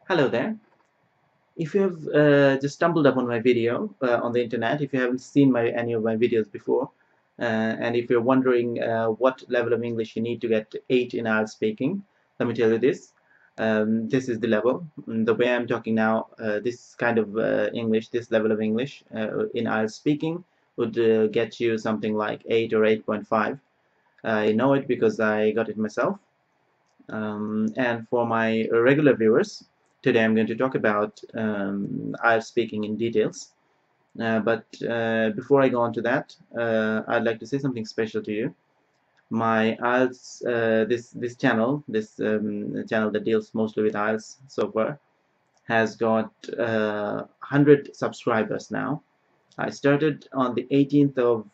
Hello there. If you have just stumbled upon my video on the internet, if you haven't seen any of my videos before, and if you're wondering what level of English you need to get 8 in IELTS speaking, let me tell you this. This is the level. The way I'm talking now, this kind of English, this level of English in IELTS speaking would get you something like 8 or 8.5. I know it because I got it myself. And for my regular viewers, today I'm going to talk about IELTS speaking in details. But before I go on to that, I'd like to say something special to you. My IELTS, this channel, this channel that deals mostly with IELTS so far, has got 100 subscribers now. I started on the 18th of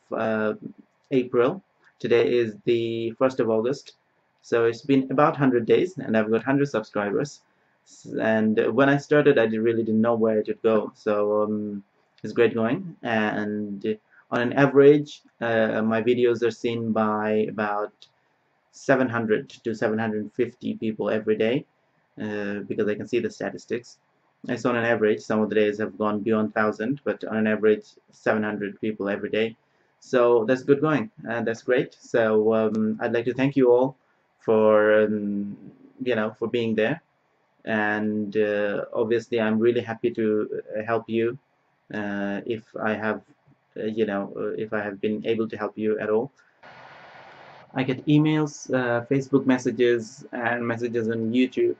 April. Today is the 1st of August. So it's been about 100 days and I've got 100 subscribers. And when I started, I really didn't know where it would go. So it's great going. And on an average, my videos are seen by about 700 to 750 people every day because I can see the statistics. It's on an average. Some of the days have gone beyond 1,000, but on an average, 700 people every day. So that's good going, and that's great. So I'd like to thank you all for for being there, and obviously I'm really happy to help you if I have if I have been able to help you at all. I get emails, Facebook messages, and messages on YouTube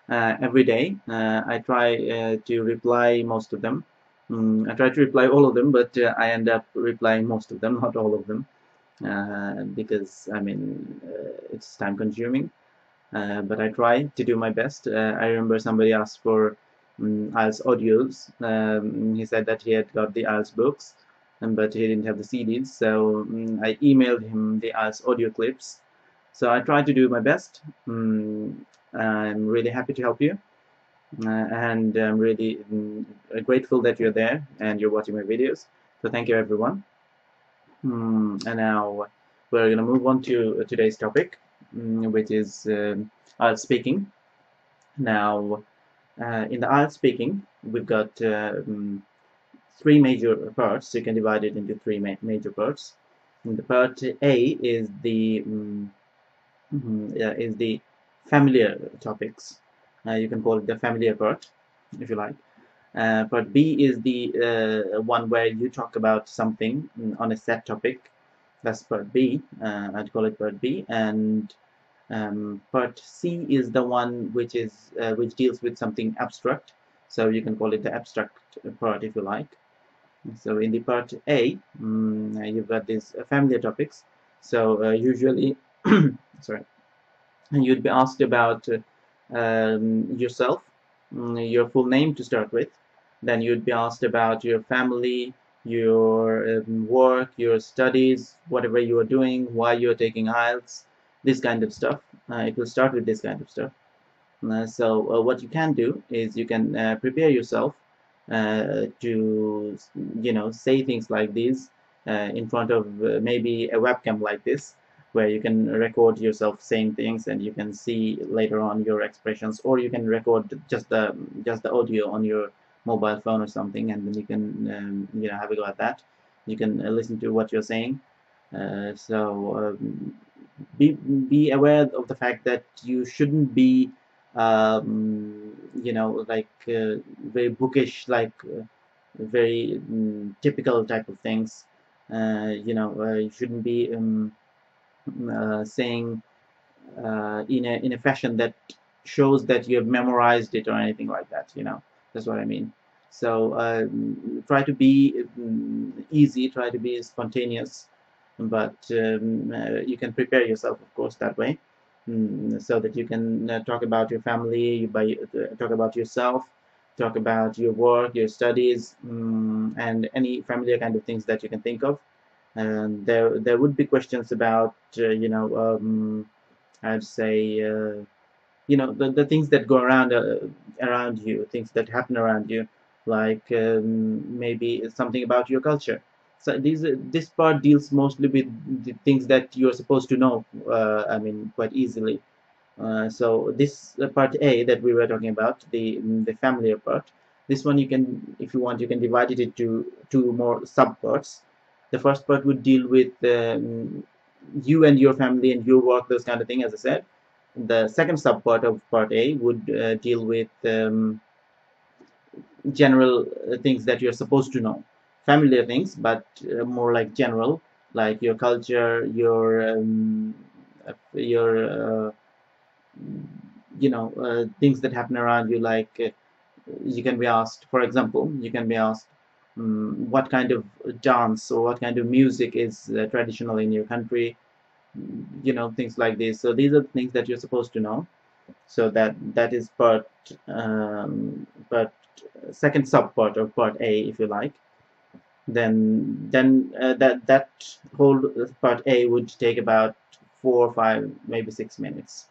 every day. I try to reply most of them. I try to reply all of them, but I end up replying most of them, not all of them, because I mean it's time consuming. But I try to do my best. I remember somebody asked for IELTS audios. He said that he had got the IELTS books, but he didn't have the CDs. So I emailed him the IELTS audio clips. So I try to do my best. I'm really happy to help you, and I'm really grateful that you're there and you're watching my videos. So thank you, everyone. And now we're going to move on to today's topic, which is IELTS speaking. Now, in the IELTS speaking, we've got three major parts. You can divide it into three major parts. And the part A is the familiar topics. You can call it the familiar part, if you like. Part B is the one where you talk about something on a set topic. That's part B. I'd call it part B. And part C is the one which deals with something abstract. So you can call it the abstract part if you like. So in the part A, you've got these familiar topics. So usually, sorry, you'd be asked about yourself, your full name to start with. Then you'd be asked about your family, your work, your studies, whatever you are doing, why you're taking IELTS, this kind of stuff. It will start with this kind of stuff. So what you can do is you can prepare yourself to say things like these in front of maybe a webcam like this, where you can record yourself saying things and you can see later on your expressions, or you can record just the audio on your mobile phone or something, and then you can have a go at that. You can listen to what you're saying. Be aware of the fact that you shouldn't be like very bookish, like very typical type of things. You shouldn't be saying in a fashion that shows that you have memorized it or anything like that. That's what I mean. So try to be easy, try to be spontaneous, but you can prepare yourself, of course, that way, so that you can talk about your family, talk about yourself, talk about your work, your studies, and any familiar kind of things that you can think of. And there would be questions about I'd say the things that go around you, things that happen around you, like maybe something about your culture. So this part deals mostly with the things that you're supposed to know. I mean, quite easily. So this part A that we were talking about, the familiar part, this one you can, if you want, you can divide it into two more sub parts. The first part would deal with you and your family and your work, those kind of thing, as I said. The second sub part of part A would deal with general things that you're supposed to know, familiar things, but more like general, like your culture, your things that happen around you, like you can be asked, for example, you can be asked what kind of dance or what kind of music is traditional in your country, things like this. So these are the things that you're supposed to know. So that is part second subpart of part A, if you like. Then that whole part A would take about 4 or 5, maybe 6 minutes.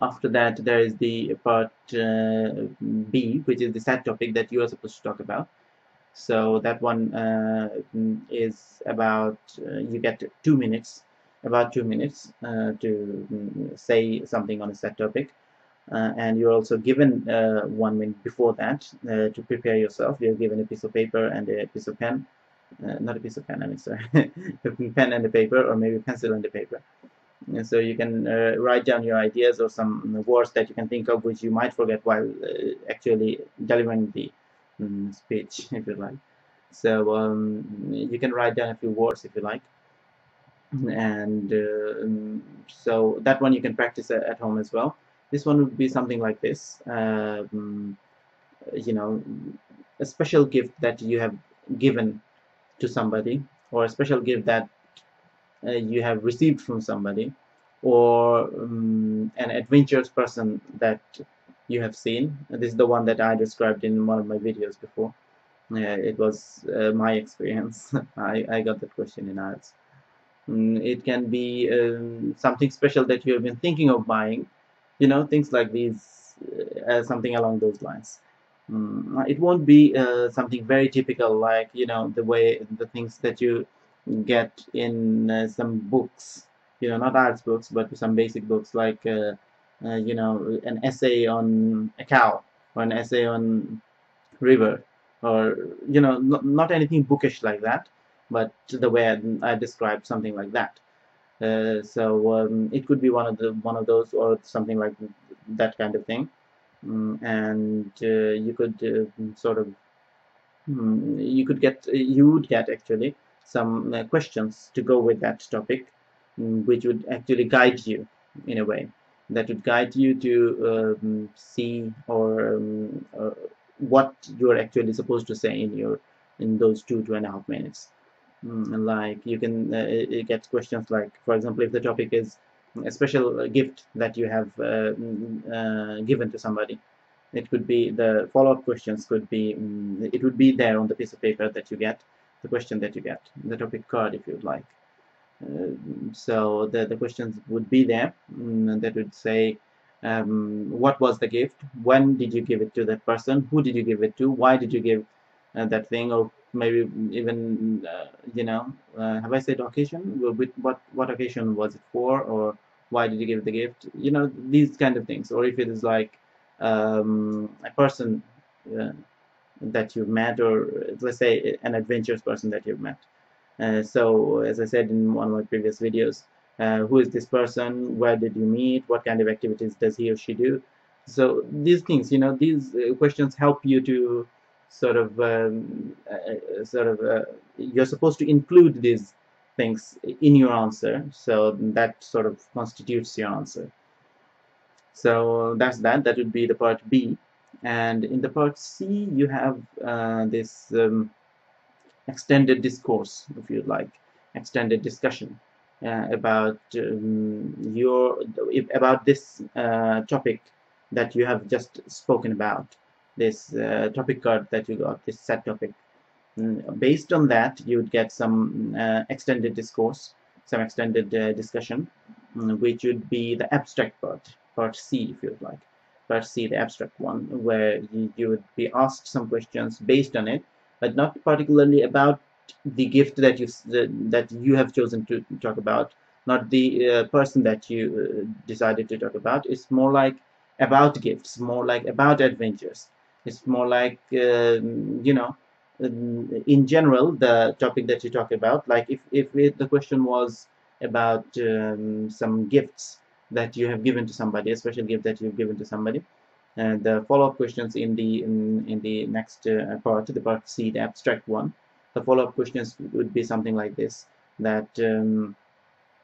After that, there is the part B, which is the sad topic that you are supposed to talk about. So that one is about you get 2 minutes, about 2 minutes to say something on a set topic. And you're also given 1 minute before that to prepare yourself. You're given a piece of paper and a piece of pen, not a piece of pen, I mean, sorry, a pen and a paper, or maybe a pencil and a paper. And so you can write down your ideas or some words that you can think of, which you might forget while actually delivering the speech, if you like. So you can write down a few words if you like. And so that one you can practice at home as well. This one would be something like this. You know, a special gift that you have given to somebody, or a special gift that you have received from somebody, or an adventurous person that you have seen. This is the one that I described in one of my videos before. It was my experience. I got that question in IELTS. It can be something special that you have been thinking of buying, things like these, something along those lines. It won't be something very typical, like the way the things that you get in some books, not arts books, but some basic books, like an essay on a cow, or an essay on river, or not anything bookish like that, but the way I described something like that. So it could be one of those, or something like that kind of thing. And you could sort of you would get actually some questions to go with that topic, which would actually guide you in a way, that would guide you to see, or what you're actually supposed to say in those 2.5 minutes. Like you can get questions like, for example, if the topic is a special gift that you have given to somebody, it could be, the follow-up questions could be, it would be there on the piece of paper that you get, the question that you get, the topic card, if you'd like. So the questions would be there, that would say, what was the gift, when did you give it to that person, who did you give it to, why did you give that thing, or maybe even have I said occasion, what occasion was it for, or why did you give the gift, these kind of things. Or if it is like a person that you've met, or let's say an adventurous person that you've met. So as I said in one of my previous videos, who is this person, where did you meet, what kind of activities does he or she do. So these things, these questions help you to sort of you're supposed to include these things in your answer, so that sort of constitutes your answer. So that would be the part B. And in the part C, you have this extended discourse, if you'd like, extended discussion about about this topic that you have just spoken about, this topic card that you got, this set topic. Based on that, you would get some extended discourse, some extended discussion, which would be the abstract part C, if you'd like. Part C, the abstract one, where you would be asked some questions based on it, but not particularly about the gift that you have chosen to talk about, not the person that you decided to talk about. It's more like about gifts, more like about adventures. It's more like in general the topic that you talk about. Like if the question was about some gifts that you have given to somebody, a special gift that you've given to somebody, and the follow-up questions in the next part, the part C, the abstract one, the follow-up questions would be something like this. That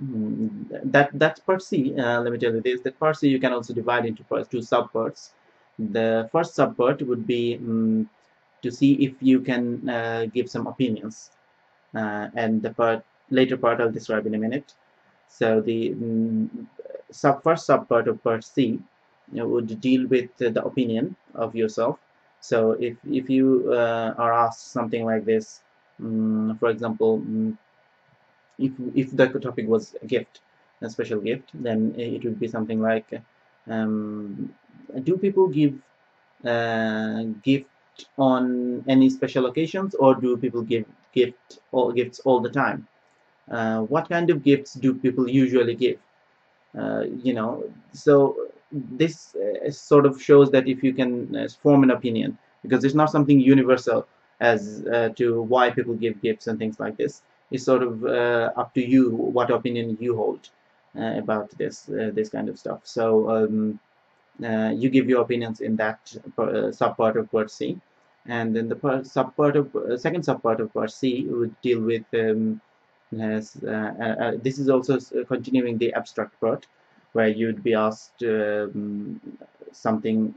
that part C, let me tell you this, that part C you can also divide into two subparts. The first subpart would be to see if you can give some opinions, and the later part I'll describe in a minute. So the first subpart of part C would deal with the opinion of yourself. So if you are asked something like this, for example, if the topic was a gift, a special gift, then it would be something like, um, do people give gift on any special occasions, or do people give gifts all the time? What kind of gifts do people usually give? So this sort of shows that if you can form an opinion, because it's not something universal as to why people give gifts and things like this. It's sort of up to you what opinion you hold about this kind of stuff. So you give your opinions in that subpart of part C, and then the second subpart of part C would deal with this is also continuing the abstract part, where you'd be asked something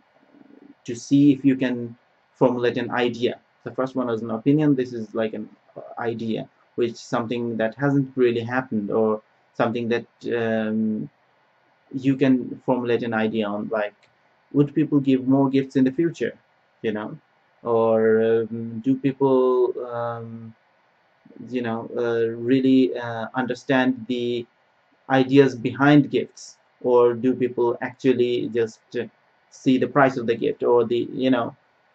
to see if you can formulate an idea. The first one is an opinion. This is like an idea, which something that hasn't really happened, or something that you can formulate an idea on, like, would people give more gifts in the future, you know, or do people really understand the ideas behind gifts, or do people actually just see the price of the gift, or the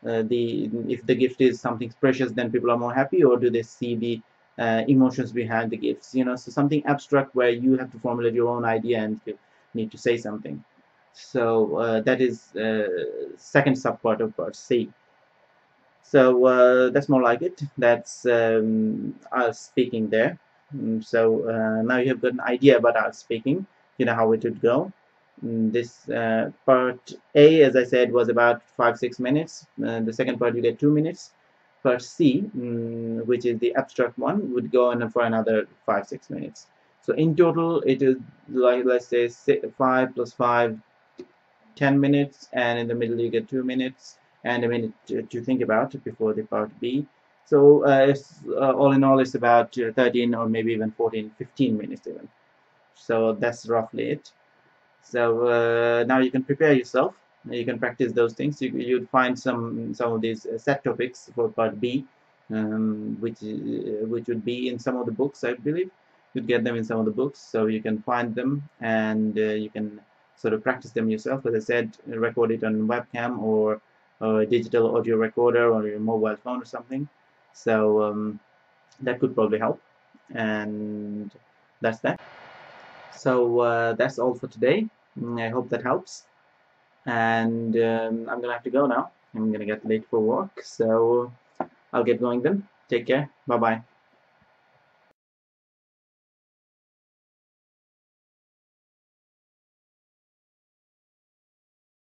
if the gift is something precious, then people are more happy, or do they see the emotions behind the gifts, so something abstract where you have to formulate your own idea and you need to say something. So that is second subpart of part C. So that's more like it. That's us speaking there. So now you have got an idea about us speaking. You know how it would go. This part A, as I said, was about 5-6 minutes. The second part you get 2 minutes. Part C, which is the abstract one, would go on for another 5-6 minutes. So in total, it is like, let's say 5 plus 5, 10 minutes, and in the middle you get 2 minutes and a minute to think about before the part B. So all in all, it's about 13 or maybe even 14, 15 minutes even. So that's roughly it. So now you can prepare yourself. You can practice those things. You'd find some of these set topics for part B, which would be in some of the books, I believe. You'd get them in some of the books, so you can find them, and you can sort of practice them yourself. As I said, record it on webcam or a digital audio recorder or your mobile phone or something. So that could probably help. And that's that. So that's all for today. I hope that helps. And I'm gonna have to go now. I'm gonna get late for work, so I'll get going then. Take care. Bye bye.